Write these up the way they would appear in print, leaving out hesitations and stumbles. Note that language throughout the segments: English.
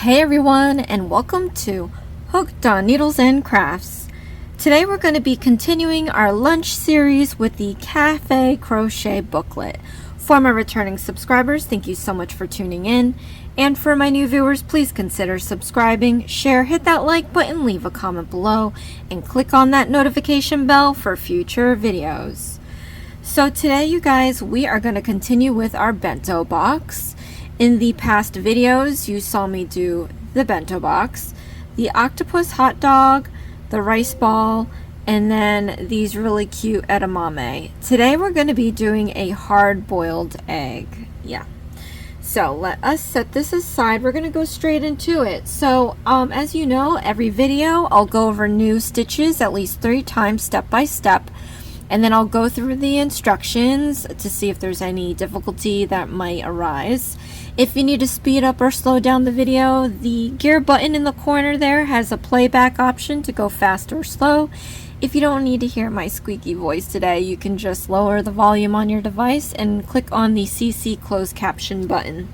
Hey everyone, and welcome to Hooked on Needles and Crafts. Today we're going to be continuing our lunch series with the Cafe Crochet booklet. For my returning subscribers, thank you so much for tuning in. And for my new viewers, please consider subscribing, share, hit that like button, leave a comment below, and click on that notification bell for future videos. So today, you guys, we are going to continue with our bento box. In the past videos, you saw me do the bento box, the octopus hot dog, the rice ball, and then these really cute edamame. Today we're going to be doing a hard-boiled egg. Yeah. So let us set this aside. We're going to go straight into it. So as you know, every video I'll go over new stitches at least 3 times step by step. And then I'll go through the instructions to see if there's any difficulty that might arise. If you need to speed up or slow down the video, the gear button in the corner there has a playback option to go fast or slow. If you don't need to hear my squeaky voice today, you can just lower the volume on your device and click on the CC closed caption button.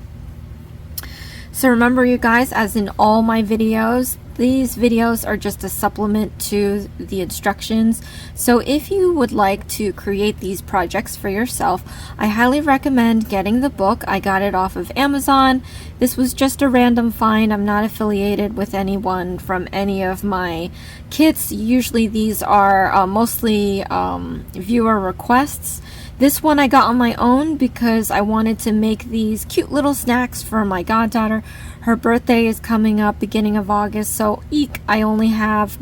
So remember, you guys, as in all my videos, these videos are just a supplement to the instructions. So if you would like to create these projects for yourself, I highly recommend getting the book. I got it off of Amazon. This was just a random find. I'm not affiliated with anyone from any of my kits. Usually these are mostly viewer requests. This one I got on my own because I wanted to make these cute little snacks for my goddaughter. Her birthday is coming up beginning of August, so eek, I only have,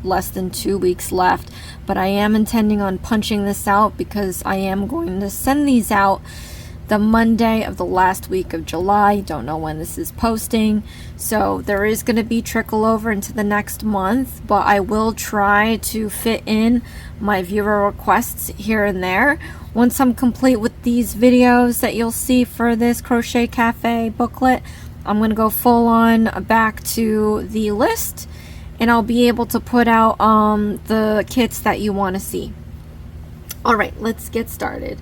less than 2 weeks left. But I am intending on punching this out because I am going to send these out the Monday of the last week of July. Don't know when this is posting, so there is going to be trickle over into the next month, but I will try to fit in my viewer requests here and there. Once I'm complete with these videos that you'll see for this Crochet Cafe booklet, I'm going to go full on back to the list, and I'll be able to put out the kits that you want to see. Alright, let's get started.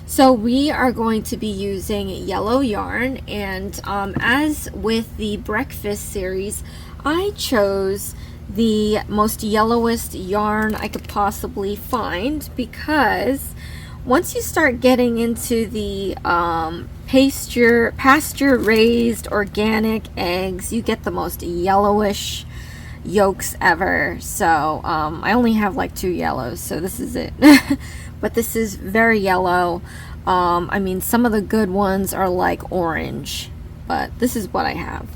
So we are going to be using yellow yarn, and as with the breakfast series, I chose the most yellowest yarn I could possibly find because once you start getting into the pasture raised organic eggs, you get the most yellowish yolks ever. So I only have like 2 yellows, so this is it. But this is very yellow. I mean, some of the good ones are like orange, but this is what I have.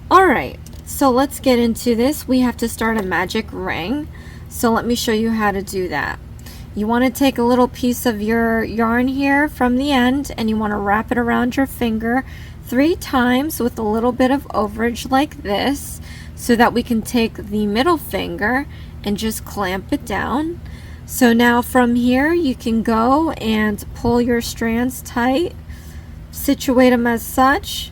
Alright, so let's get into this. We have to start a magic ring, so let me show you how to do that. You want to take a little piece of your yarn here from the end, and you want to wrap it around your finger 3 times with a little bit of overage like this, so that we can take the middle finger and just clamp it down. So now from here you can go and pull your strands tight, situate them as such,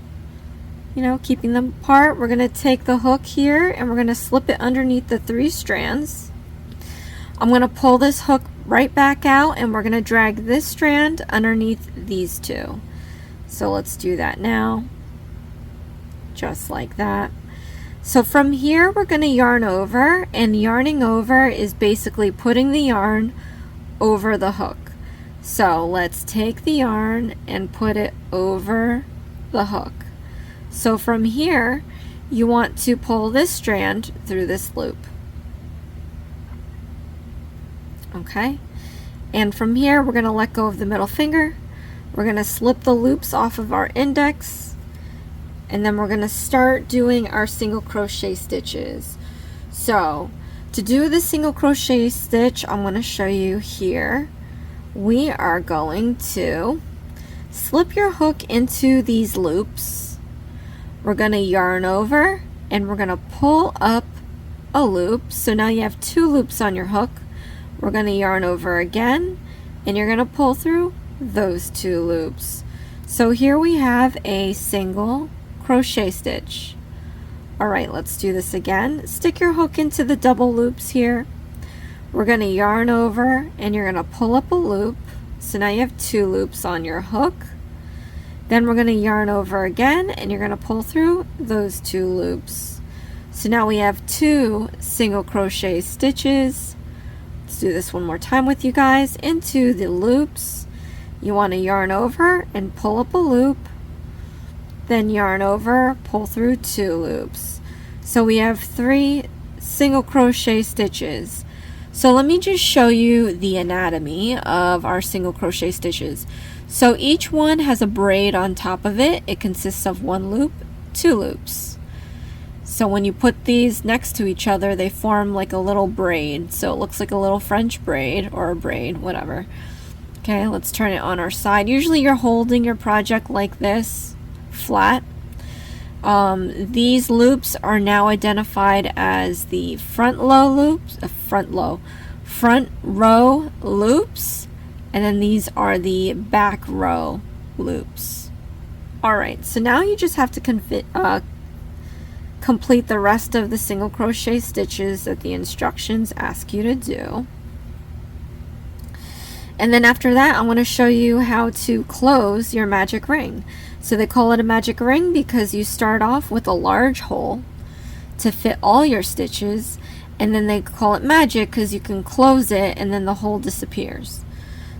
you know, keeping them apart. We're going to take the hook here and we're going to slip it underneath the 3 strands. I'm going to pull this hook right back out, and we're going to drag this strand underneath these 2. So let's do that now, just like that. So from here we're going to yarn over, and yarning over is basically putting the yarn over the hook. So let's take the yarn and put it over the hook. So from here you want to pull this strand through this loop. Okay, and from here we're going to let go of the middle finger. We're going to slip the loops off of our index, and then we're going to start doing our single crochet stitches. So to do the single crochet stitch, I'm going to show you here. We are going to slip your hook into these loops. We're going to yarn over, and we're going to pull up a loop. So now you have 2 loops on your hook. We're going to yarn over again, and you're going to pull through those 2 loops. So here we have a single crochet stitch. Alright, let's do this again. Stick your hook into the double loops here. We're going to yarn over, and you're going to pull up a loop. So now you have 2 loops on your hook. Then we're going to yarn over again, and you're going to pull through those 2 loops. So now we have 2 single crochet stitches. Let's do this one more time with you guys. Into the loops, you want to yarn over and pull up a loop, then yarn over, pull through 2 loops. So we have 3 single crochet stitches. So let me just show you the anatomy of our single crochet stitches. So each one has a braid on top of it. It consists of 1 loop, 2 loops. So when you put these next to each other, they form like a little braid. So it looks like a little French braid, or a braid, whatever. Okay, let's turn it on our side. Usually you're holding your project like this, flat. These loops are now identified as the front row loops, and then these are the back row loops. Alright, so now you just have to complete the rest of the single crochet stitches that the instructions ask you to do. And then after that, I want to show you how to close your magic ring. So they call it a magic ring because you start off with a large hole to fit all your stitches, and then they call it magic because you can close it and then the hole disappears.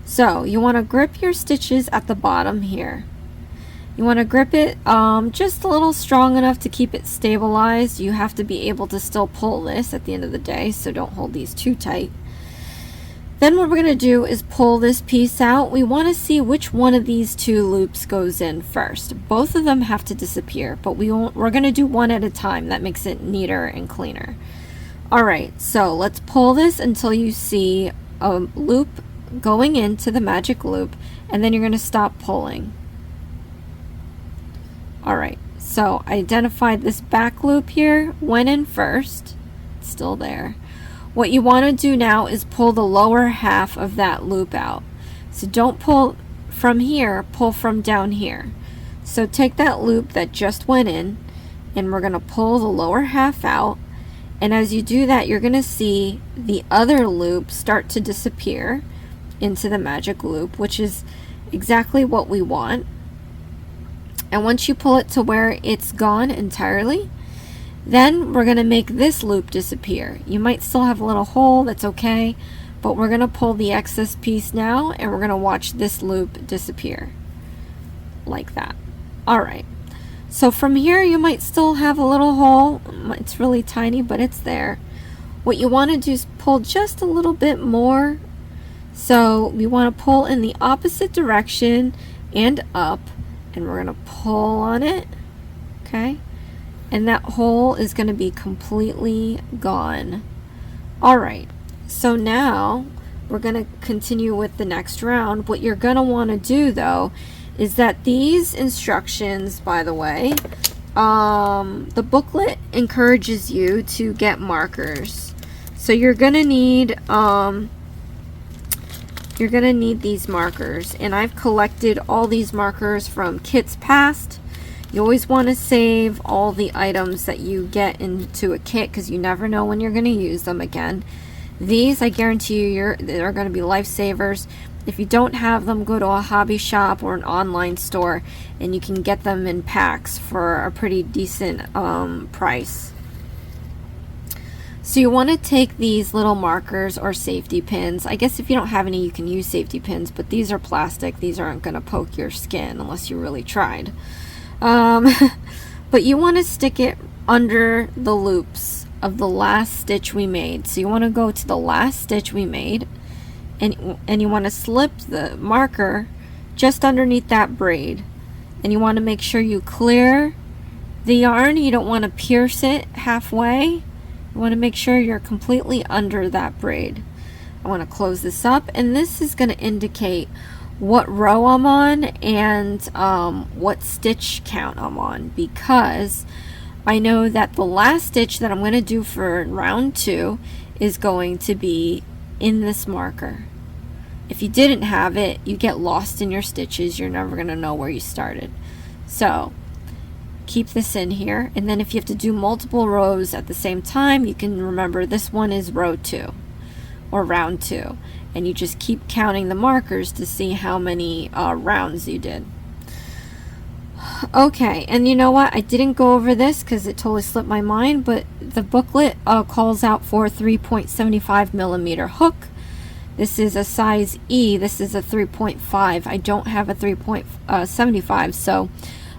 So you want to grip your stitches at the bottom here. You want to grip it just a little strong enough to keep it stabilized. You have to be able to still pull this at the end of the day, so don't hold these too tight. Then what we're going to do is pull this piece out. We want to see which one of these 2 loops goes in first. Both of them have to disappear, but we're going to do one at a time. That makes it neater and cleaner. Alright, so let's pull this until you see a loop going into the magic loop, and then you're going to stop pulling. Alright, so I identified this back loop here, went in first, it's still there. What you want to do now is pull the lower half of that loop out. So don't pull from here, pull from down here. So take that loop that just went in, and we're going to pull the lower half out. And as you do that, you're going to see the other loop start to disappear into the magic loop, which is exactly what we want. And once you pull it to where it's gone entirely, then we're going to make this loop disappear. You might still have a little hole, that's okay, but we're going to pull the excess piece now, and we're going to watch this loop disappear like that. Alright, so from here you might still have a little hole. It's really tiny, but it's there. What you want to do is pull just a little bit more. So we want to pull in the opposite direction and up, and we're going to pull on it. Okay, and that hole is going to be completely gone. Alright, so now we're going to continue with the next round. What you're going to want to do though is that these instructions, by the way, the booklet encourages you to get markers. So you're going to need these markers, and I've collected all these markers from kits past. You always want to save all the items that you get into a kit because you never know when you're going to use them again. These, I guarantee you, they're going to be lifesavers. If you don't have them, go to a hobby shop or an online store, and you can get them in packs for a pretty decent price. So you want to take these little markers or safety pins. I guess if you don't have any, you can use safety pins, but these are plastic. These aren't going to poke your skin unless you really tried. But you want to stick it under the loops of the last stitch we made. So you want to go to the last stitch we made, and you want to slip the marker just underneath that braid, and you want to make sure you clear the yarn. You don't want to pierce it halfway. You want to make sure you're completely under that braid. I want to close this up, and this is going to indicate what row I'm on and what stitch count I'm on, because I know that the last stitch that I'm going to do for round 2 is going to be in this marker. If you didn't have it, you get lost in your stitches. You're never going to know where you started. So keep this in here, and then if you have to do multiple rows at the same time, you can remember this one is row 2 or round 2, and you just keep counting the markers to see how many rounds you did. Okay, and you know what? I didn't go over this because it totally slipped my mind, but the booklet calls out for 3.75 millimeter hook. This is a size E. This is a 3.5. I don't have a 3.75, so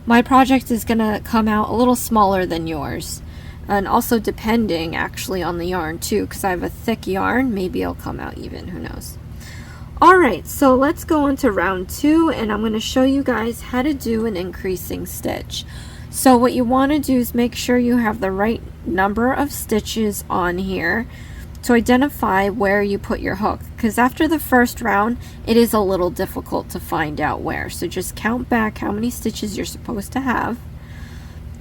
my project is going to come out a little smaller than yours. And also depending actually on the yarn too, because I have a thick yarn, maybe it'll come out even, who knows. Alright, so let's go into round 2, and I'm going to show you guys how to do an increasing stitch. So what you want to do is make sure you have the right number of stitches on here to identify where you put your hook, because after the first round it is a little difficult to find out where. So just count back how many stitches you're supposed to have,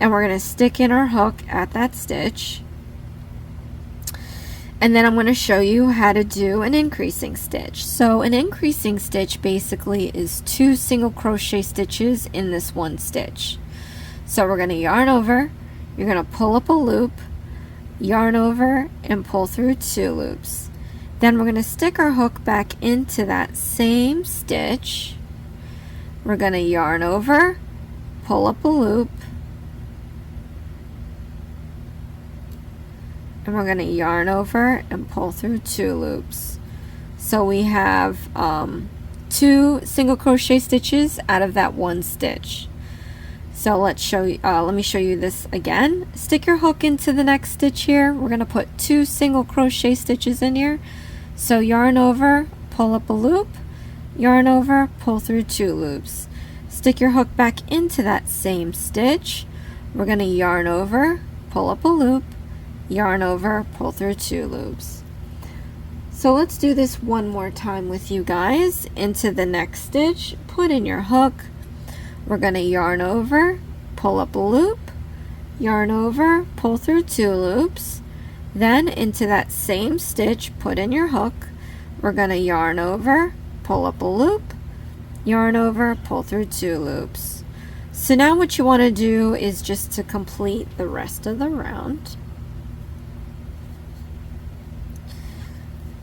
and we're going to stick in our hook at that stitch, and then I'm going to show you how to do an increasing stitch. So an increasing stitch basically is 2 single crochet stitches in this one stitch. So we're going to yarn over, you're going to pull up a loop, yarn over, and pull through 2 loops. Then we're going to stick our hook back into that same stitch. We're going to yarn over, pull up a loop, and we're going to yarn over and pull through 2 loops. So we have 2 single crochet stitches out of that one stitch. So let me show you this again. Stick your hook into the next stitch here. We're going to put 2 single crochet stitches in here. So yarn over, pull up a loop, yarn over, pull through 2 loops. Stick your hook back into that same stitch. We're going to yarn over, pull up a loop, yarn over, pull through 2 loops. So let's do this one more time with you guys. Into the next stitch, put in your hook. We're going to yarn over, pull up a loop, yarn over, pull through 2 loops. Then into that same stitch, put in your hook. We're going to yarn over, pull up a loop, yarn over, pull through 2 loops. So now what you want to do is just to complete the rest of the round.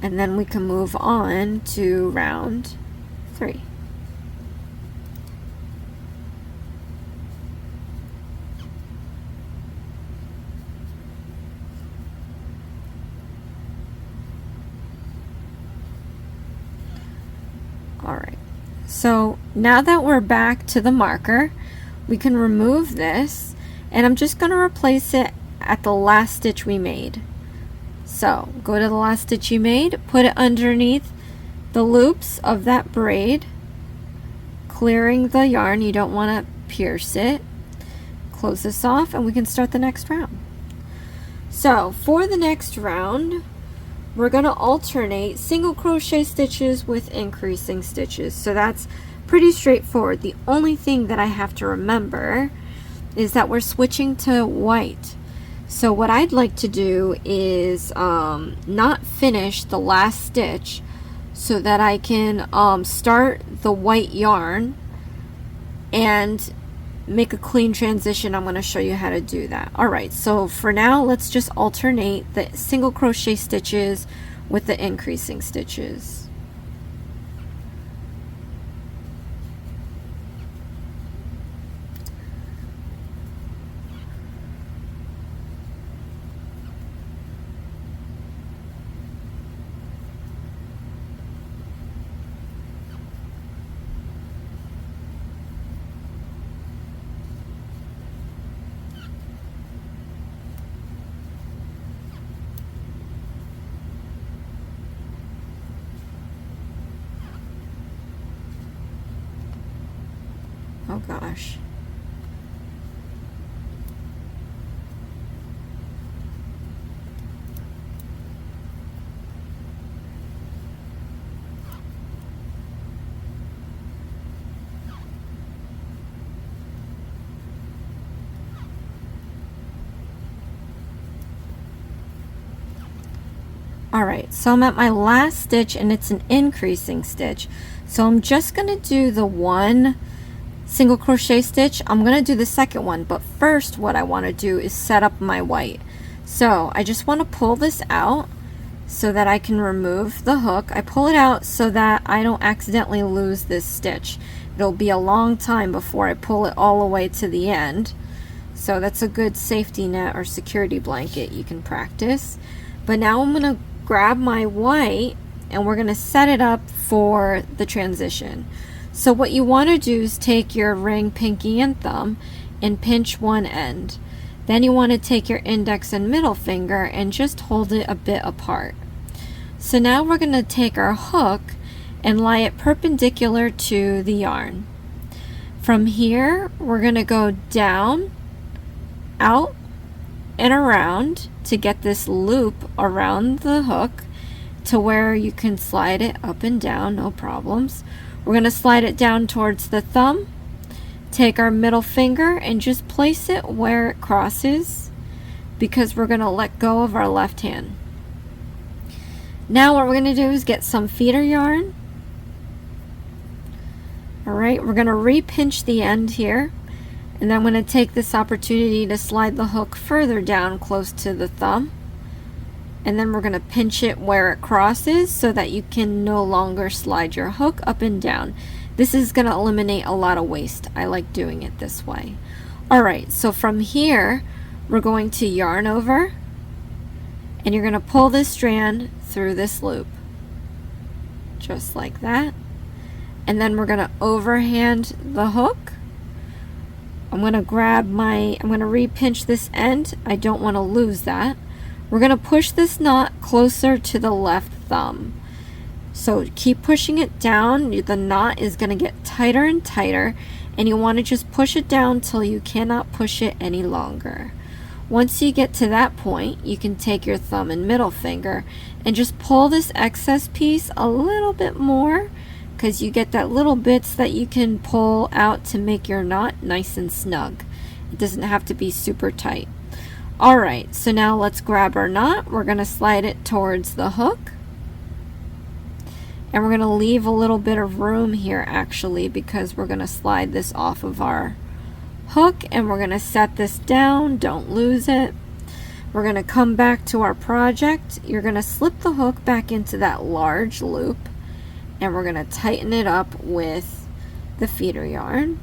And then we can move on to round 3. Alright, so now that we're back to the marker, we can remove this, and I'm just going to replace it at the last stitch we made. So go to the last stitch you made, put it underneath the loops of that braid, clearing the yarn. You don't want to pierce it. Close this off, and we can start the next round. So for the next round, we're going to alternate single crochet stitches with increasing stitches. So that's pretty straightforward. The only thing that I have to remember is that we're switching to white. So what I'd like to do is not finish the last stitch so that I can start the white yarn and make a clean transition. I'm going to show you how to do that. Alright, so for now let's just alternate the single crochet stitches with the increasing stitches. Oh gosh. Alright, so I'm at my last stitch and it's an increasing stitch. So I'm just going to do the one single crochet stitch. I'm going to do the second one, but first what I want to do is set up my white. So I just want to pull this out, so that I can remove the hook. I pull it out so that I don't accidentally lose this stitch. It'll be a long time before I pull it all the way to the end. So that's a good safety net or security blanket you can practice. But now I'm going to grab my white and we're going to set it up for the transition. So what you want to do is take your ring, pinky, and thumb and pinch one end. Then you want to take your index and middle finger and just hold it a bit apart. So now we're going to take our hook and lie it perpendicular to the yarn. From here, we're going to go down, out, and around to get this loop around the hook to where you can slide it up and down, no problems. We're going to slide it down towards the thumb, take our middle finger and just place it where it crosses because we're going to let go of our left hand. Now what we're going to do is get some feeder yarn. Alright, we're going to re-pinch the end here, and then I'm going to take this opportunity to slide the hook further down close to the thumb, and then we're going to pinch it where it crosses so that you can no longer slide your hook up and down. This is going to eliminate a lot of waste. I like doing it this way. Alright, so from here we're going to yarn over, and you're going to pull this strand through this loop just like that, and then we're going to overhand the hook. I'm going to re-pinch this end. I don't want to lose that. We're going to push this knot closer to the left thumb. So keep pushing it down. The knot is going to get tighter and tighter, and you want to just push it down till you cannot push it any longer. Once you get to that point, you can take your thumb and middle finger and just pull this excess piece a little bit more, because you get that little bits that you can pull out to make your knot nice and snug. It doesn't have to be super tight. Alright, so now let's grab our knot. We're going to slide it towards the hook. And we're going to leave a little bit of room here actually, because we're going to slide this off of our hook and we're going to set this down. Don't lose it. We're going to come back to our project. You're going to slip the hook back into that large loop, and we're going to tighten it up with the feeder yarn.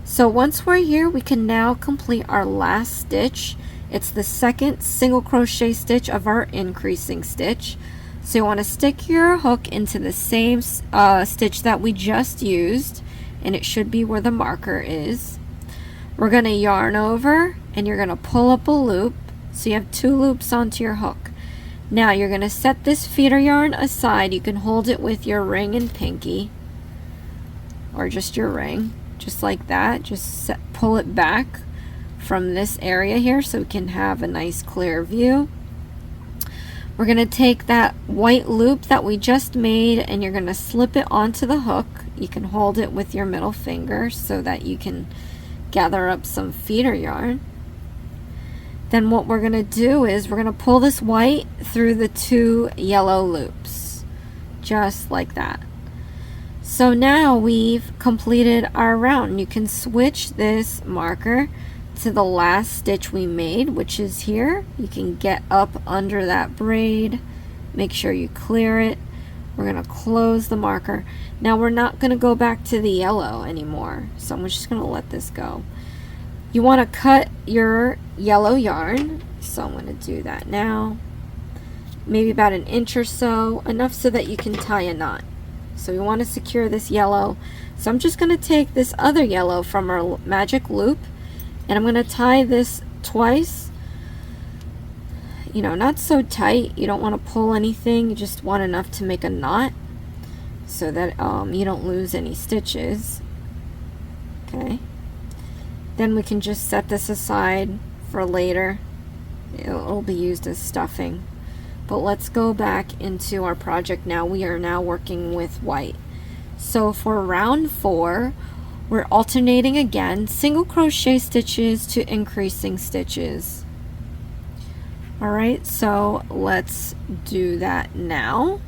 So once we're here, we can now complete our last stitch. It's the second single crochet stitch of our increasing stitch. So you want to stick your hook into the same stitch that we just used, and it should be where the marker is. We're going to yarn over, and you're going to pull up a loop so you have 2 loops onto your hook. Now you're going to set this feeder yarn aside. You can hold it with your ring and pinky, or just your ring, just like that. Just pull it back from this area here so we can have a nice clear view. We're going to take that white loop that we just made, and you're going to slip it onto the hook. You can hold it with your middle finger so that you can gather up some feeder yarn. Then what we're going to do is we're going to pull this white through the 2 yellow loops, just like that. So now we've completed our round. You can switch this marker to the last stitch we made, which is here. You can get up under that braid, make sure you clear it. We're going to close the marker. Now we're not going to go back to the yellow anymore, so I'm just going to let this go. You want to cut your yellow yarn, so I'm going to do that now. Maybe about 1 inch or so, enough so that you can tie a knot. So we want to secure this yellow. So I'm just going to take this other yellow from our magic loop, and I'm going to tie this twice. You know, not so tight. You don't want to pull anything. You just want enough to make a knot so that you don't lose any stitches. Okay. Then we can just set this aside for later. It'll be used as stuffing. But let's go back into our project now. We are now working with white. So for round 4, we're alternating again, single crochet stitches to increasing stitches. Alright, so let's do that now.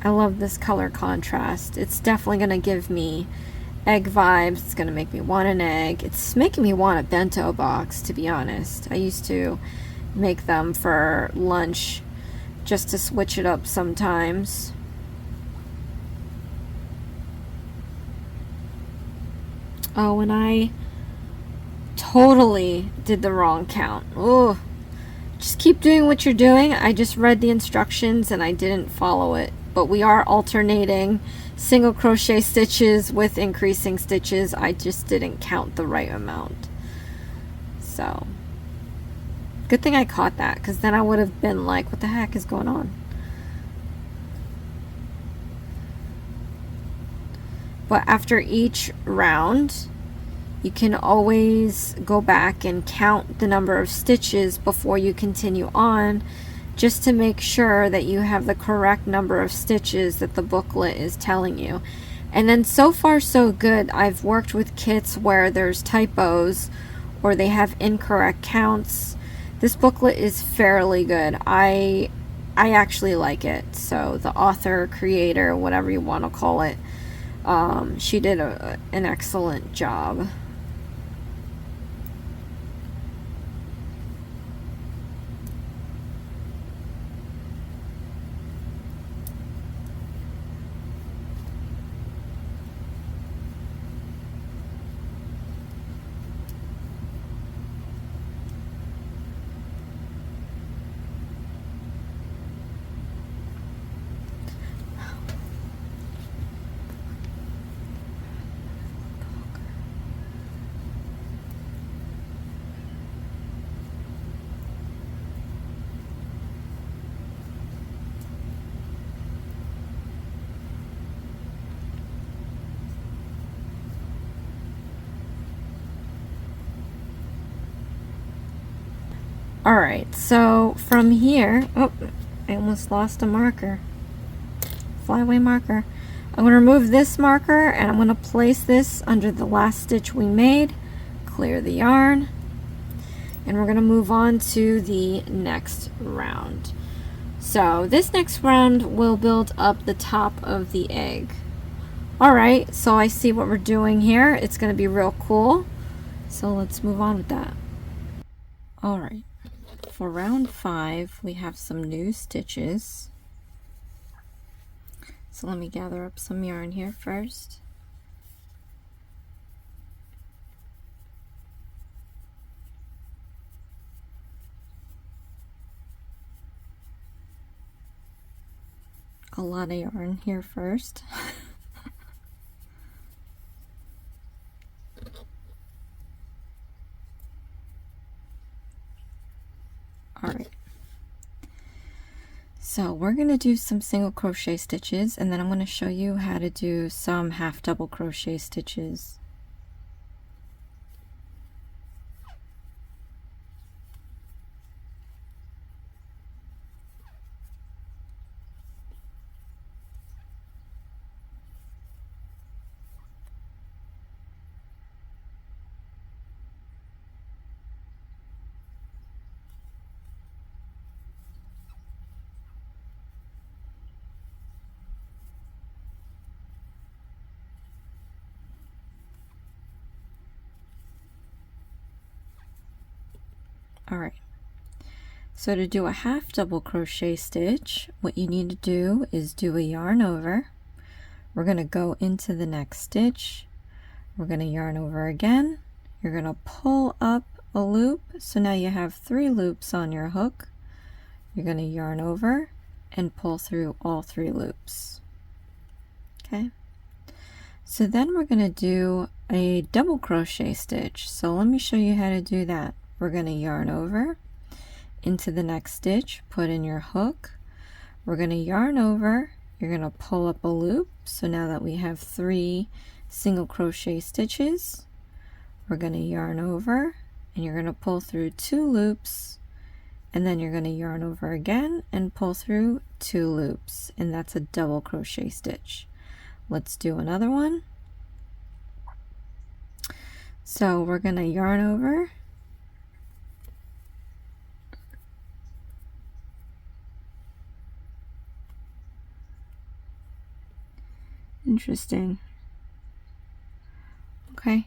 I love this color contrast. It's definitely going to give me egg vibes. It's going to make me want an egg. It's making me want a bento box, to be honest. I used to make them for lunch just to switch it up sometimes. Oh, and I totally did the wrong count. Oh, just keep doing what you're doing. I just read the instructions and I didn't follow it. But we are alternating single crochet stitches with increasing stitches. I just didn't count the right amount. So, good thing I caught that, because then I would have been like, what the heck is going on? But after each round, you can always go back and count the number of stitches before you continue on, just to make sure that you have the correct number of stitches that the booklet is telling you. And then so far so good. I've worked with kits where there's typos or they have incorrect counts. This booklet is fairly good. I actually like it. So the author, creator, whatever you want to call it, she did an excellent job. Alright, so from here, oh, I almost lost a marker. Flyaway marker. I'm going to remove this marker and I'm going to place this under the last stitch we made, clear the yarn, and we're going to move on to the next round. So this next round will build up the top of the egg. Alright, so I see what we're doing here. It's going to be real cool. So let's move on with that. Alright. For round 5, we have some new stitches. So let me gather up some yarn here first. A lot of yarn here first. Alright, so we're going to do some single crochet stitches, and then I'm going to show you how to do some half double crochet stitches. Alright, so to do a half double crochet stitch, what you need to do is do a yarn over. We're going to go into the next stitch. We're going to yarn over again. You're going to pull up a loop. So now you have 3 loops on your hook. You're going to yarn over and pull through all 3 loops. Okay. So then we're going to do a double crochet stitch. So let me show you how to do that. We're going to yarn over into the next stitch, put in your hook. We're going to yarn over. You're going to pull up a loop. So now that we have 3 single crochet stitches, we're going to yarn over and you're going to pull through 2 loops, and then you're going to yarn over again and pull through 2 loops, and that's a double crochet stitch. Let's do another one. So we're going to yarn over, Interesting. Okay,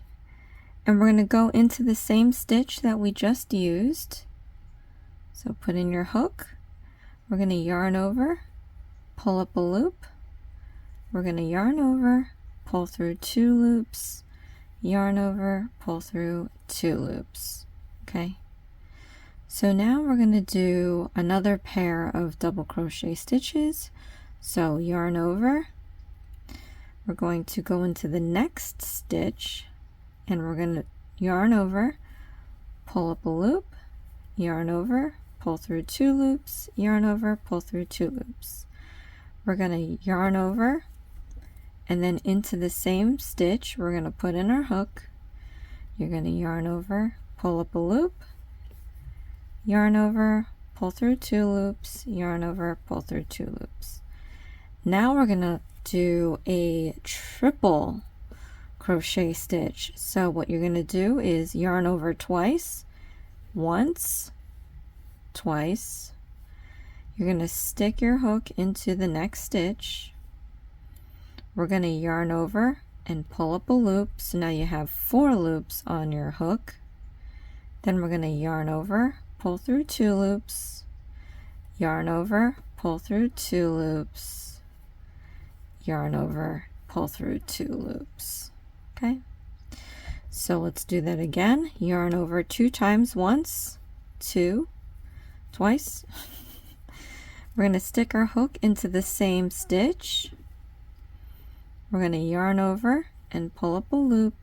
and we're going to go into the same stitch that we just used. So put in your hook, we're going to yarn over, pull up a loop, we're going to yarn over, pull through 2 loops, yarn over, pull through 2 loops. Okay, so now we're going to do another pair of double crochet stitches. So yarn over, we're going to go into the next stitch and we're going to yarn over, pull up a loop, yarn over, pull through 2 loops, yarn over, pull through 2 loops. We're going to yarn over, and then into the same stitch we're going to put in our hook. You're going to yarn over, pull up a loop, yarn over, pull through 2 loops, yarn over, pull through 2 loops. Now we're going to do a triple crochet stitch. So what you're going to do is yarn over twice, once, twice. You're going to stick your hook into the next stitch. We're going to yarn over and pull up a loop. So now you have 4 loops on your hook. Then we're going to yarn over, pull through 2 loops, yarn over, pull through 2 loops, yarn over, pull through 2 loops. Okay, so let's do that again. Yarn over 2 times, once, 2, twice. We're going to stick our hook into the same stitch. We're going to yarn over and pull up a loop,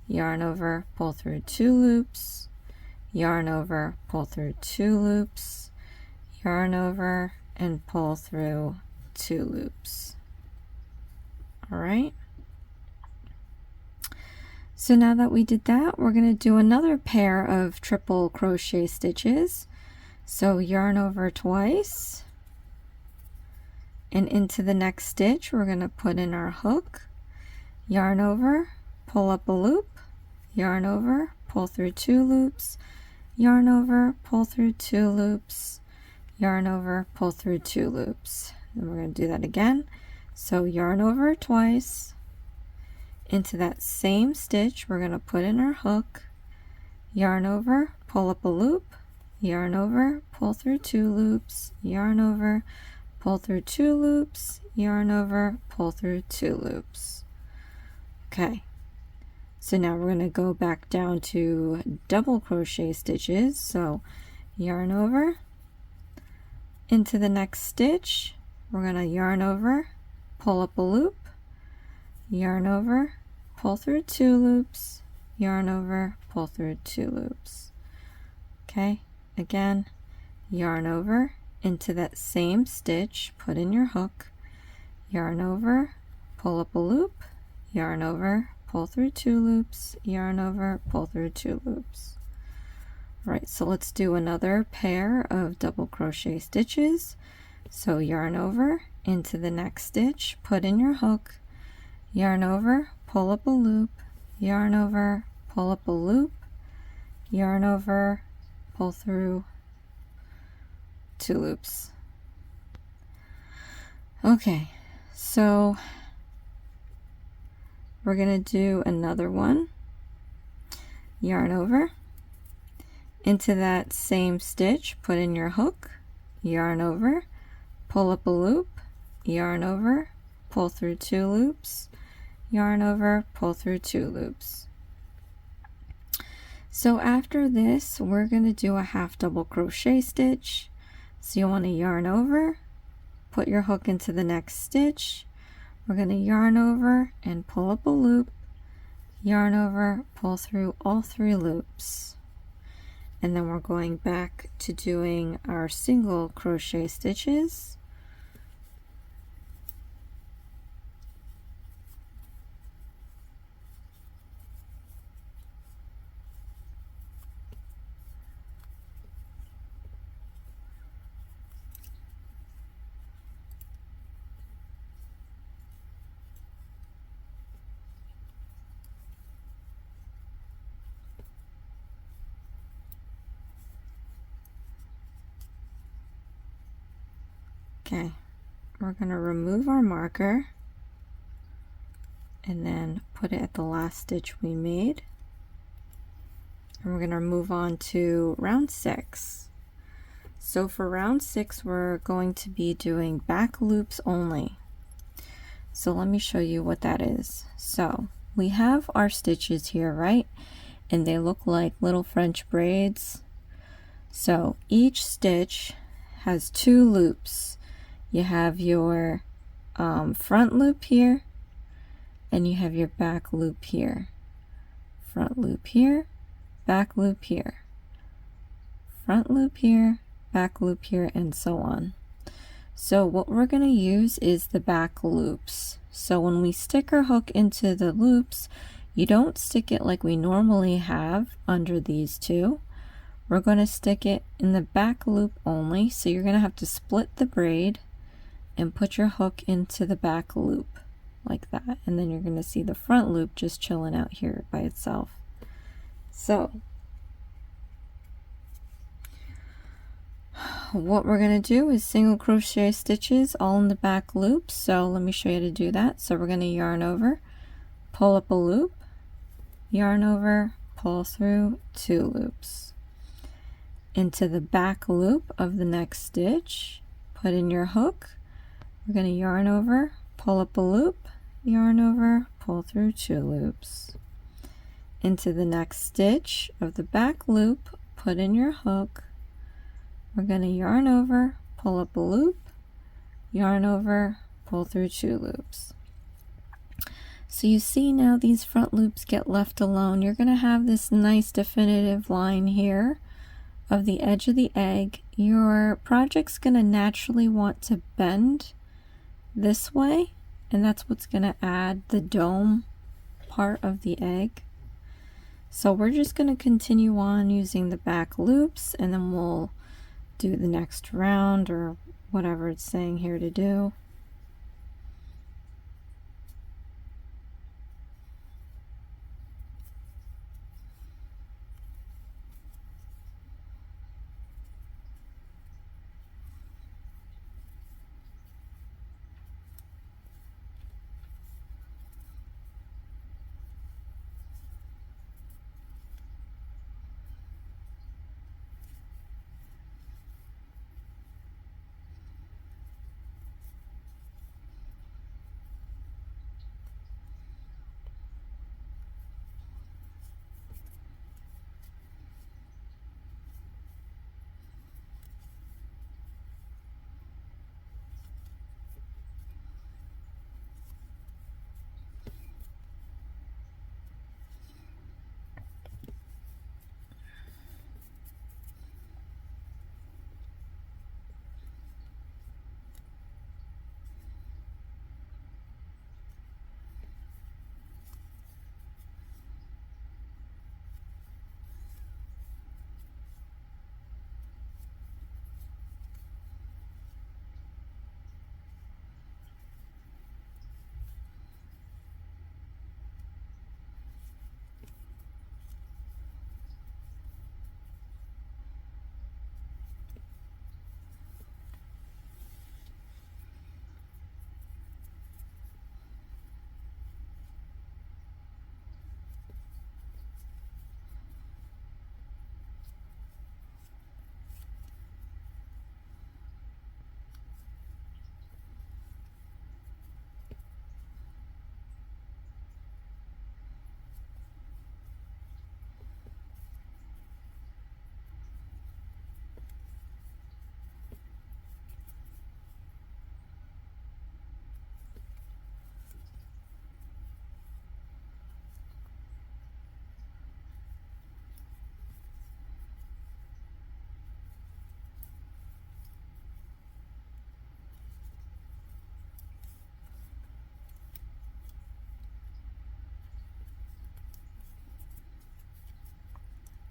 yarn over, pull through 2 loops, yarn over, pull through 2 loops, yarn over, and pull through 2 loops. All right. So now that we did that, we're going to do another pair of triple crochet stitches. So yarn over twice, and into the next stitch we're going to put in our hook, yarn over, pull up a loop, yarn over, pull through 2 loops, yarn over, pull through 2 loops, yarn over, pull through 2 loops. And we're going to do that again. So yarn over twice, into that same stitch we're going to put in our hook, yarn over, pull up a loop, yarn over, pull through 2 loops, yarn over, pull through 2 loops, yarn over, pull through 2 loops. Okay, so now we're going to go back down to double crochet stitches. So yarn over, into the next stitch we're going to yarn over, pull up a loop, yarn over, pull through 2 loops, yarn over, pull through 2 loops. Okay, again, yarn over, into that same stitch, put in your hook, yarn over, pull up a loop, yarn over, pull through 2 loops, yarn over, pull through 2 loops. All right, so let's do another pair of double crochet stitches. So yarn over, into the next stitch, put in your hook, yarn over, pull up a loop, yarn over, pull up a loop, yarn over, pull through 2 loops. Okay, so we're going to do another one. Yarn over, into that same stitch, put in your hook, yarn over, pull up a loop, yarn over, pull through 2 loops, yarn over, pull through 2 loops. So after this we're going to do a half double crochet stitch. So you want to yarn over, put your hook into the next stitch, we're going to yarn over and pull up a loop, yarn over, pull through all 3 loops, and then we're going back to doing our single crochet stitches. Okay, we're going to remove our marker and then put it at the last stitch we made. And we're going to move on to round 6. So for round 6, we're going to be doing back loops only. So let me show you what that is. So we have our stitches here, right? And they look like little French braids. So each stitch has 2 loops. You have your front loop here, and you have your back loop here. Front loop here, back loop here. Front loop here, back loop here, and so on. So what we're going to use is the back loops. So when we stick our hook into the loops, you don't stick it like we normally have under these 2. We're going to stick it in the back loop only. So you're going to have to split the braid and put your hook into the back loop like that. And then you're going to see the front loop just chilling out here by itself. So what we're going to do is single crochet stitches all in the back loop. So let me show you how to do that. So we're going to yarn over, pull up a loop, yarn over, pull through 2 loops. Into the back loop of the next stitch, put in your hook. We're going to yarn over, pull up a loop, yarn over, pull through 2 loops. Into the next stitch of the back loop, put in your hook. We're going to yarn over, pull up a loop, yarn over, pull through 2 loops. So you see now these front loops get left alone. You're going to have this nice definitive line here of the edge of the egg. Your project's going to naturally want to bend this way, and that's what's going to add the dome part of the egg. So we're just going to continue on using the back loops, and then we'll do the next round or whatever it's saying here to do.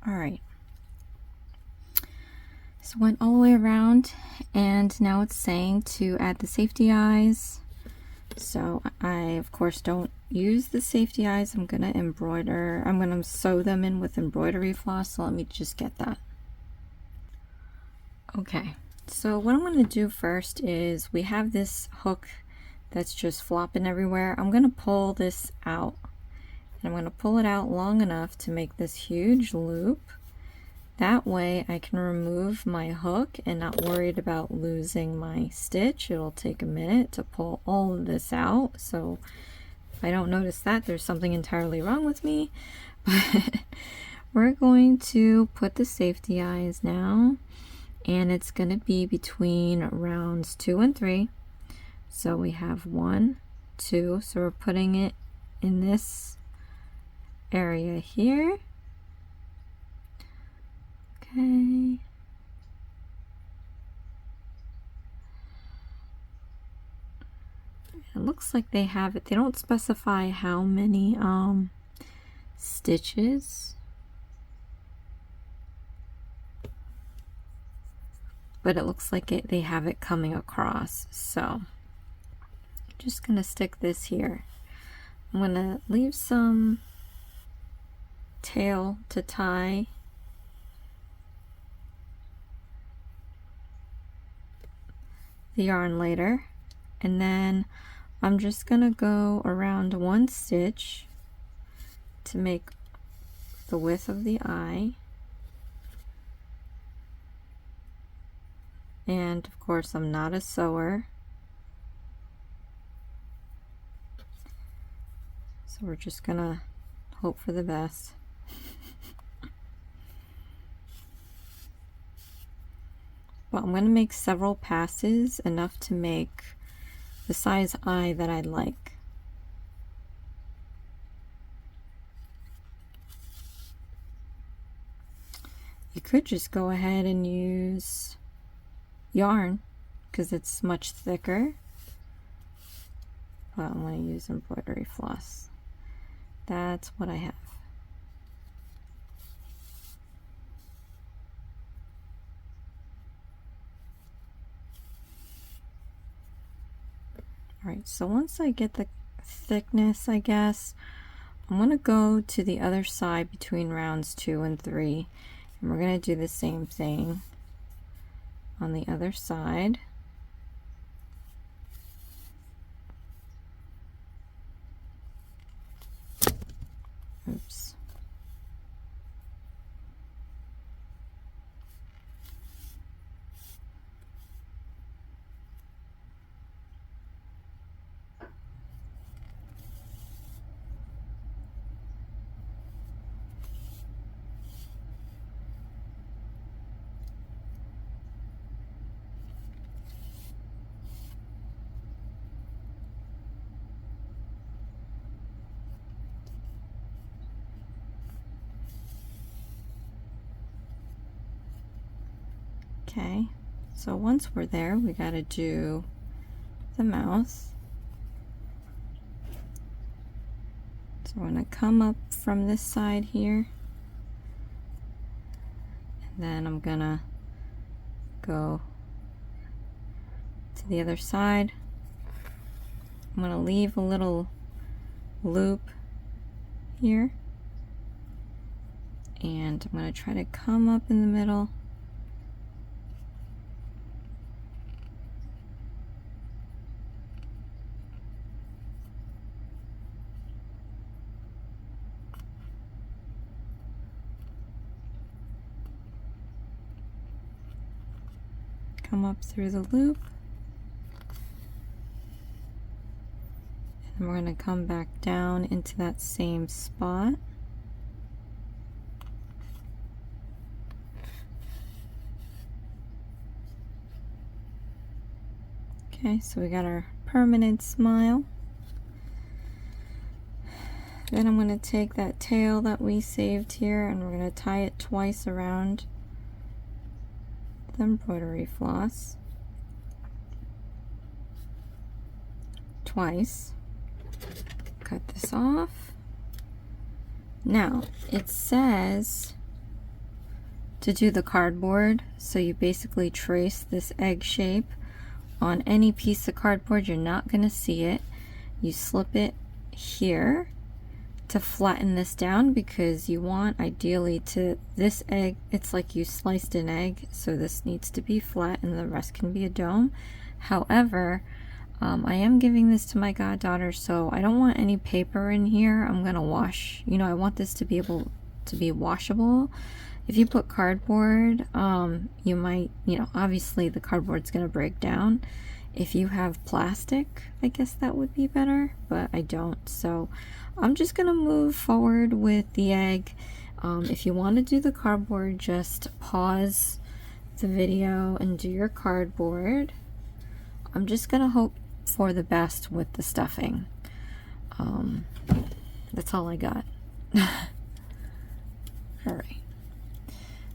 All right, so went all the way around, and now it's saying to add the safety eyes. So I of course don't use the safety eyes. I'm gonna embroider, I'm gonna sew them in with embroidery floss. So let me just get that. Okay, so what I'm going to do first is we have this hook that's just flopping everywhere. I'm going to pull this out, and I'm going to pull it out long enough to make this huge loop. That way I can remove my hook and not worried about losing my stitch. It'll take a minute to pull all of this out, so if I don't notice that, there's something entirely wrong with me. But we're going to put the safety eyes now, and it's going to be between rounds 2 and 3. So we have 1, 2, so we're putting it in this area here. Okay. It looks like they have it. They don't specify how many stitches, but it looks like they have it coming across. So I'm just gonna stick this here. I'm gonna leave some tail to tie the yarn later, and then I'm just gonna go around 1 stitch to make the width of the eye, and of course I'm not a sewer, so we're just gonna hope for the best. But I'm going to make several passes, enough to make the size eye that I'd like. You could just go ahead and use yarn because it's much thicker, but I'm going to use embroidery floss. That's what I have. Alright, so once I get the thickness, I guess, I'm going to go to the other side between rounds 2 and 3, and we're going to do the same thing on the other side. Oops. Okay, so once we're there, we got to do the mouth. So we're going to come up from this side here, and then I'm going to go to the other side. I'm going to leave a little loop here, and I'm going to try to come up in the middle. Come up through the loop, and we're going to come back down into that same spot. Okay, so we got our permanent smile. Then I'm going to take that tail that we saved here, and we're going to tie it twice around the embroidery floss. Twice. Cut this off. Now, it says to do the cardboard, so you basically trace this egg shape on any piece of cardboard. You're not going to see it. You slip it here to flatten this down, because you want ideally to this egg, it's like you sliced an egg, so this needs to be flat and the rest can be a dome. However, I am giving this to my goddaughter, so I don't want any paper in here. I'm gonna wash, you know, I want this to be able to be washable. If you put cardboard, you might, you know, obviously the cardboard's gonna break down. If you have plastic, I guess that would be better, but I don't. So I'm just gonna move forward with the egg. If you want to do the cardboard, just pause the video and do your cardboard. I'm just gonna hope for the best with the stuffing. That's all I got. All right,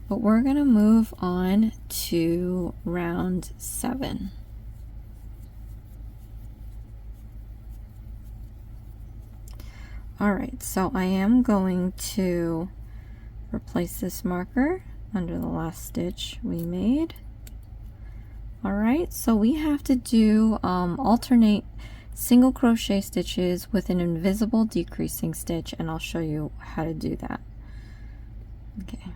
but we're gonna move on to round 7. All right, so I am going to replace this marker under the last stitch we made. All right, so we have to do alternate single crochet stitches with an invisible decreasing stitch, and I'll show you how to do that. Okay,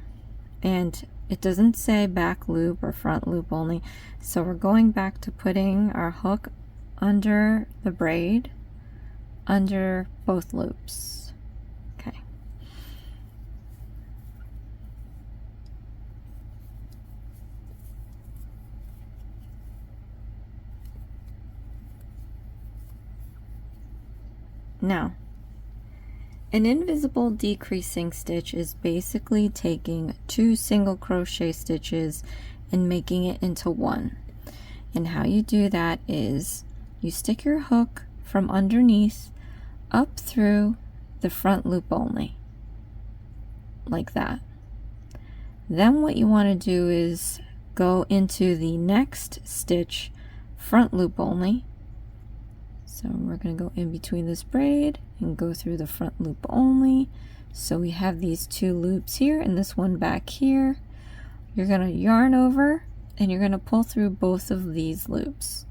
and it doesn't say back loop or front loop only, so we're going back to putting our hook under the braid, under both loops. Okay. Now, an invisible decreasing stitch is basically taking 2 single crochet stitches and making it into one. And how you do that is you stick your hook from underneath up through the front loop only, like that. Then what you want to do is go into the next stitch front loop only. So we're going to go in between this braid and go through the front loop only. So we have these 2 loops here and this one back here. You're going to yarn over and you're going to pull through both of these loops.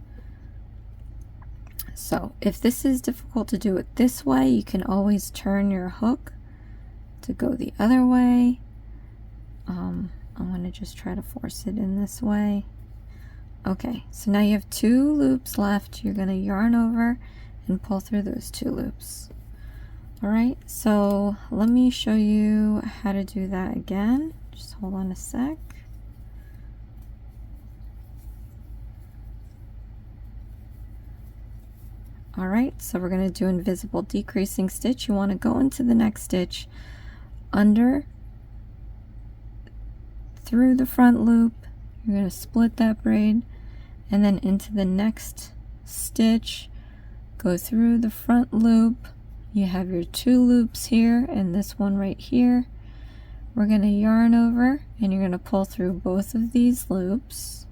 So if this is difficult to do it this way, you can always turn your hook to go the other way. I'm going to just try to force it in this way. Okay, so now you have 2 loops left. You're going to yarn over and pull through those 2 loops. Alright, so let me show you how to do that again. Just hold on a sec. Alright, so we're going to do invisible decreasing stitch. You want to go into the next stitch under through the front loop. You're going to split that braid and then into the next stitch, go through the front loop. You have your 2 loops here and this one right here. We're going to yarn over and you're going to pull through both of these loops.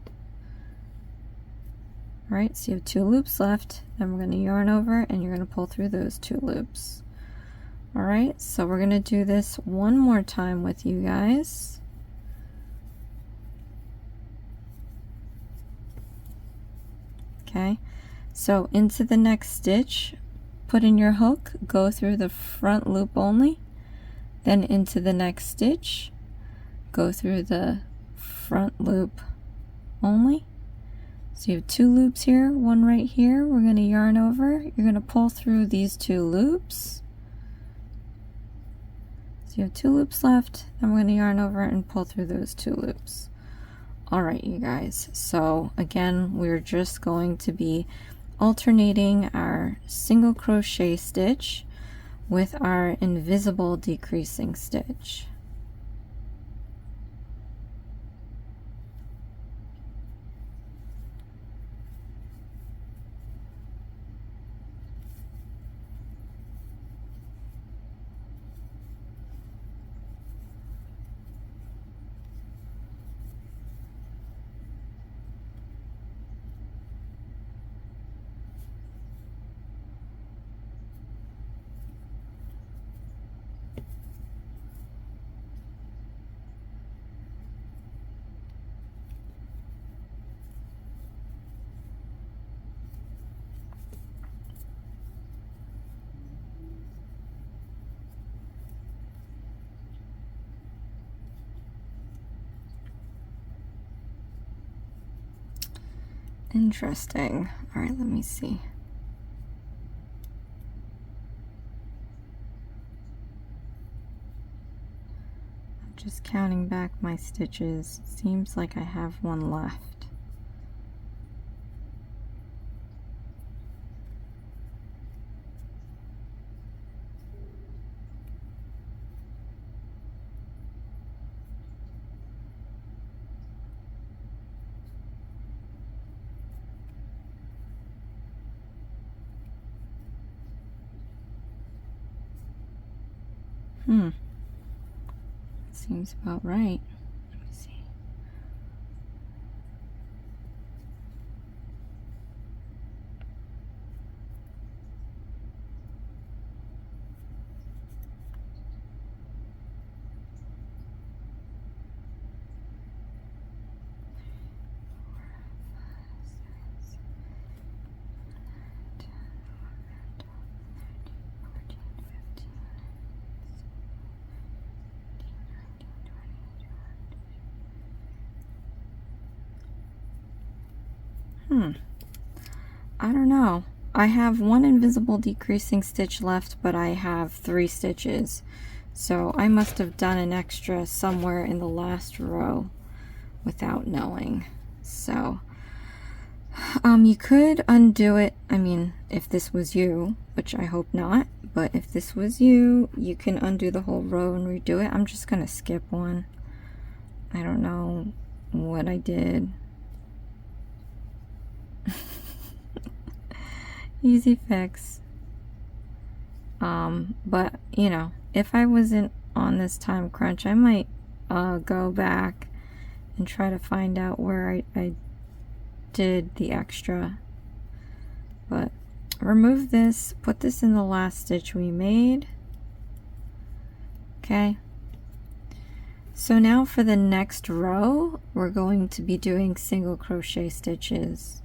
All right, so you have 2 loops left, then we're going to yarn over and you're going to pull through those 2 loops. All right, so we're going to do this one more time with you guys. Okay, so into the next stitch, put in your hook, go through the front loop only, then into the next stitch, go through the front loop only. So you have 2 loops here, one right here. We're going to yarn over. You're going to pull through these 2 loops. So you have 2 loops left, then we're going to yarn over and pull through those 2 loops. Alright, you guys, so again, we're just going to be alternating our single crochet stitch with our invisible decreasing stitch. Interesting. All right, let me see. I'm just counting back my stitches. Seems like I have one left. Seems about right. Let me see. I don't know. I have one invisible decreasing stitch left, but I have 3 stitches. So I must have done an extra somewhere in the last row without knowing. So, you could undo it. I mean, if this was you, which I hope not, but if this was you, you can undo the whole row and redo it. I'm just gonna skip one. I don't know what I did. Easy fix. But you know, if I wasn't on this time crunch, I might go back and try to find out where I did the extra. But remove this, put this in the last stitch we made. Okay. So now for the next row, we're going to be doing single crochet stitches.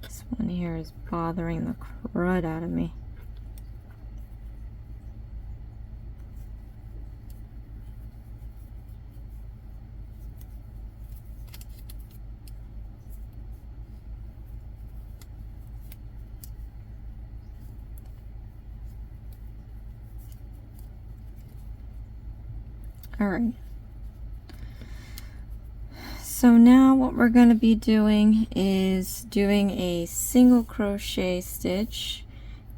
This one here is bothering the crud out of me. All right. So now what we're going to be doing is doing a single crochet stitch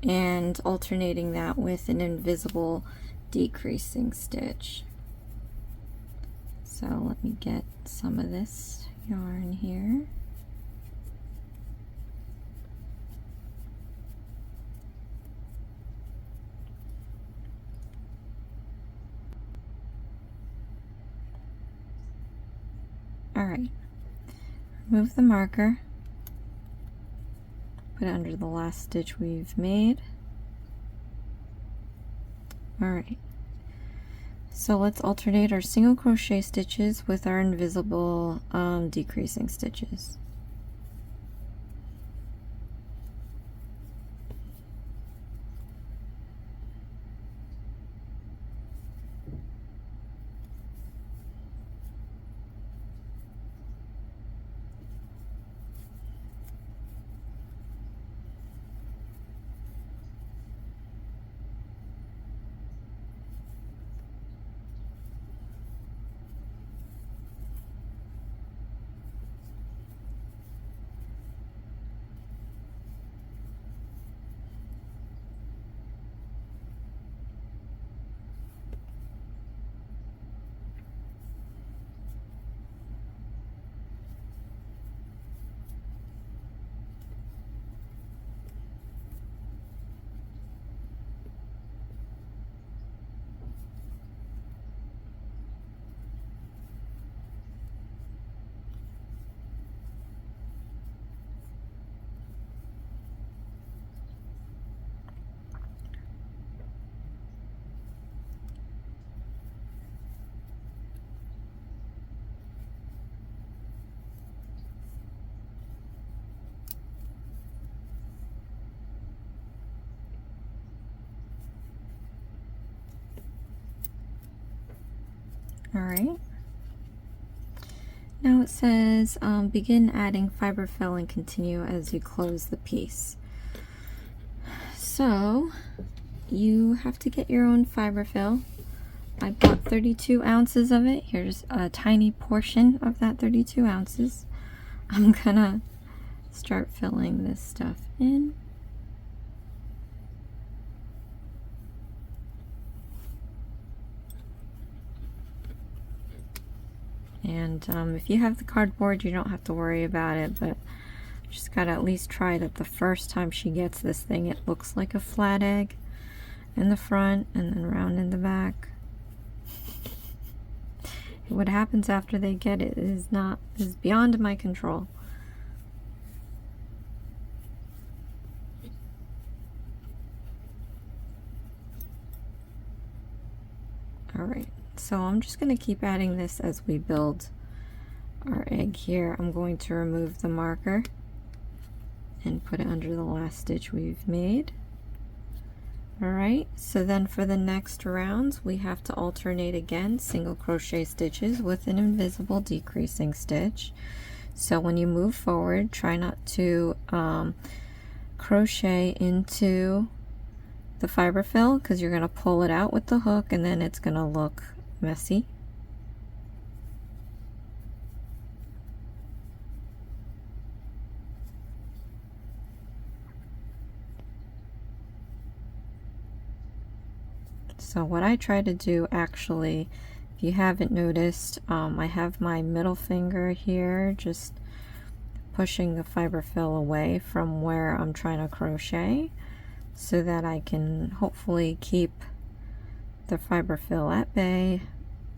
and alternating that with an invisible decreasing stitch. So let me get some of this yarn here. Alright, remove the marker, put it under the last stitch we've made. Alright, So let's alternate our single crochet stitches with our invisible decreasing stitches. All right. Now it says begin adding fiber fill and continue as you close the piece. So you have to get your own fiber fill. I bought 32 ounces of it. Here's a tiny portion of that 32 ounces. I'm gonna start filling this stuff in. And if you have the cardboard, you don't have to worry about it, but just gotta at least try that the first time she gets this thing, it looks like a flat egg in the front and then round in the back. What happens after they get it is beyond my control. All right. So I'm just going to keep adding this as we build our egg here. I'm going to remove the marker and put it under the last stitch we've made. Alright, so then for the next rounds we have to alternate again single crochet stitches with an invisible decreasing stitch. So when you move forward, try not to crochet into the fiber fill, because you're going to pull it out with the hook and then it's going to look messy. So what I try to do, actually, if you haven't noticed, I have my middle finger here just pushing the fiber fill away from where I'm trying to crochet, so that I can hopefully keep the fiber fill at bay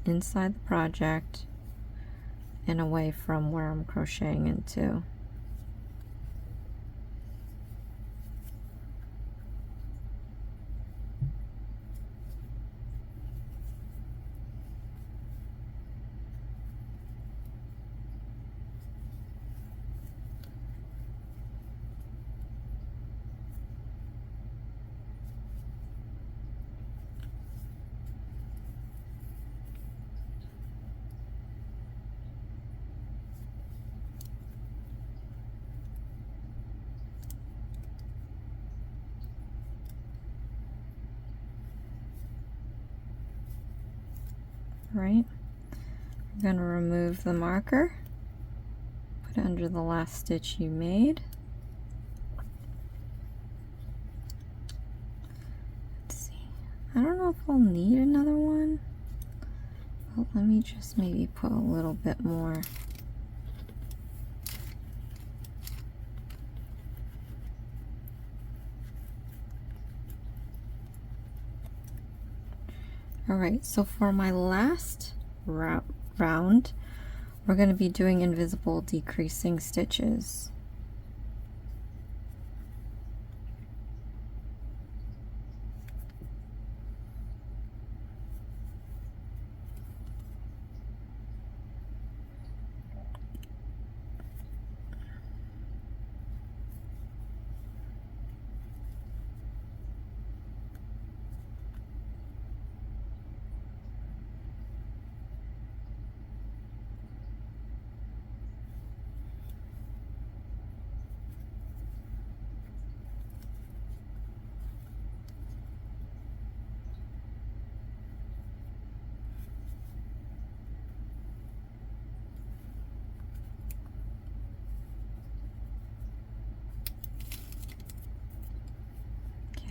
inside the project and away from where I'm crocheting into. Right, I'm going to remove the marker, put it under the last stitch you made. Let's see, I don't know if we'll need another one, but let me just maybe put a little bit more. Alright, so for my last round, we're going to be doing invisible decreasing stitches.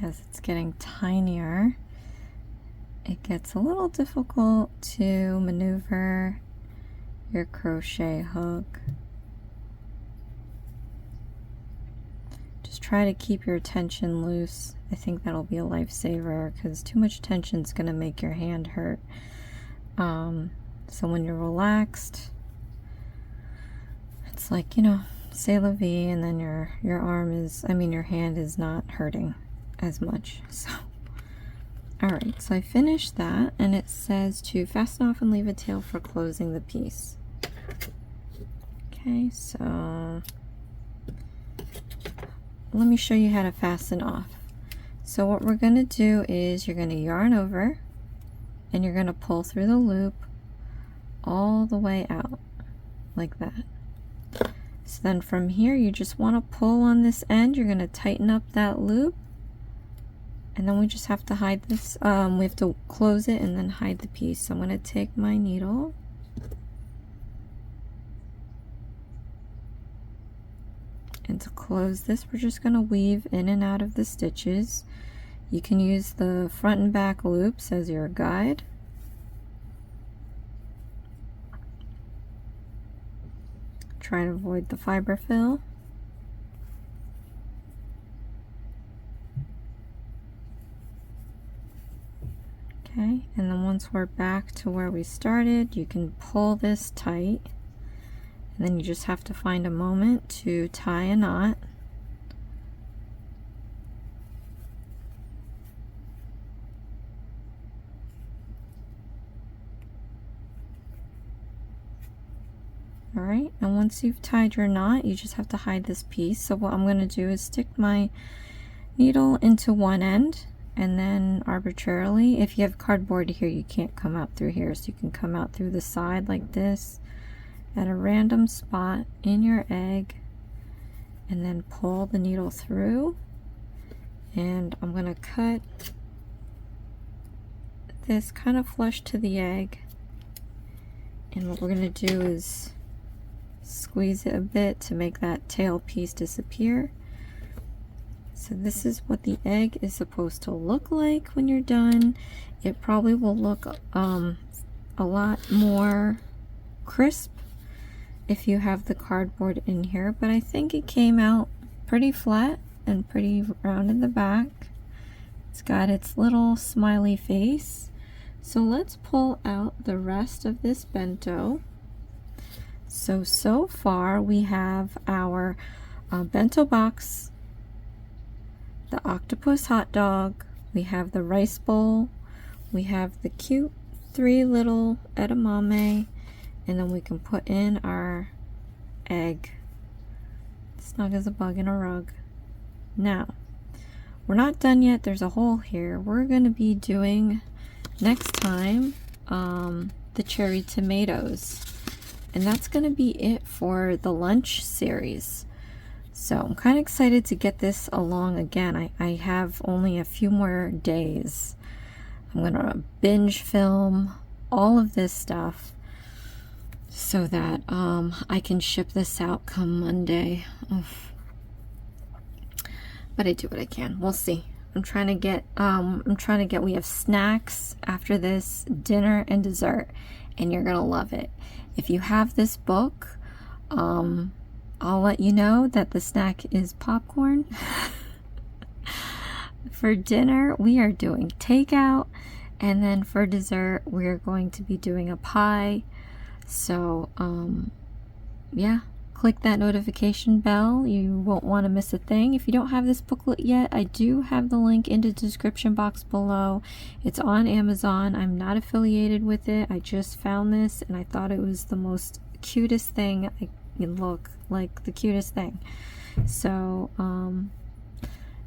as it's getting tinier, it gets a little difficult to maneuver your crochet hook. Just try to keep your tension loose. I think that'll be a lifesaver, because too much tension is going to make your hand hurt. So when you're relaxed, it's like, you know, c'est la vie, and then your arm is, I mean your hand is not hurting as much. So alright, so I finished that, and it says to fasten off and leave a tail for closing the piece. Okay, so let me show you how to fasten off. So what we're going to do is you're going to yarn over, and you're going to pull through the loop all the way out like that. So then from here you just want to pull on this end. You're going to tighten up that loop, and then we just have to hide this. We have to close it and then hide the piece. So I'm going to take my needle and to close this, we're just going to weave in and out of the stitches. You can use the front and back loops as your guide. Try to avoid the fiber fill. Okay, and then once we're back to where we started, you can pull this tight, and then you just have to find a moment to tie a knot. Alright, and once you've tied your knot, you just have to hide this piece. So what I'm going to do is stick my needle into one end, and then arbitrarily, if you have cardboard here, you can't come out through here, so you can come out through the side like this at a random spot in your egg, and then pull the needle through. And I'm going to cut this kind of flush to the egg, and what we're going to do is squeeze it a bit to make that tail piece disappear. So this is what the egg is supposed to look like when you're done. It probably will look a lot more crisp if you have the cardboard in here, but I think it came out pretty flat and pretty round in the back. It's got its little smiley face. So let's pull out the rest of this bento. So far we have our bento box, the octopus hot dog, we have the rice bowl, we have the cute 3 little edamame, and then we can put in our egg, snug as a bug in a rug. Now, we're not done yet, there's a hole here. We're going to be doing next time the cherry tomatoes, and that's going to be it for the lunch series. So I'm kind of excited to get this along again. I have only a few more days. I'm going to binge film all of this stuff so that I can ship this out come Monday. Oof. But I do what I can. We'll see. I'm trying to get we have snacks after this, dinner and dessert, and you're gonna love it. If you have this book, I'll let you know that the snack is popcorn. For dinner, we are doing takeout, and then for dessert, we're going to be doing a pie. So, yeah, click that notification bell. You won't want to miss a thing. If you don't have this booklet yet, I do have the link in the description box below. It's on Amazon. I'm not affiliated with it. I just found this, and I thought it was the most cutest thing. It look like the cutest thing. So,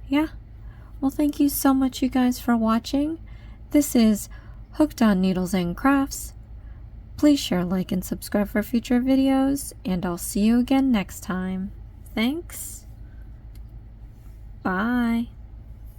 yeah. Well, thank you so much, you guys, for watching. This is Hooked on Needles and Crafts. Please share, like, and subscribe for future videos, and I'll see you again next time. Thanks. Bye.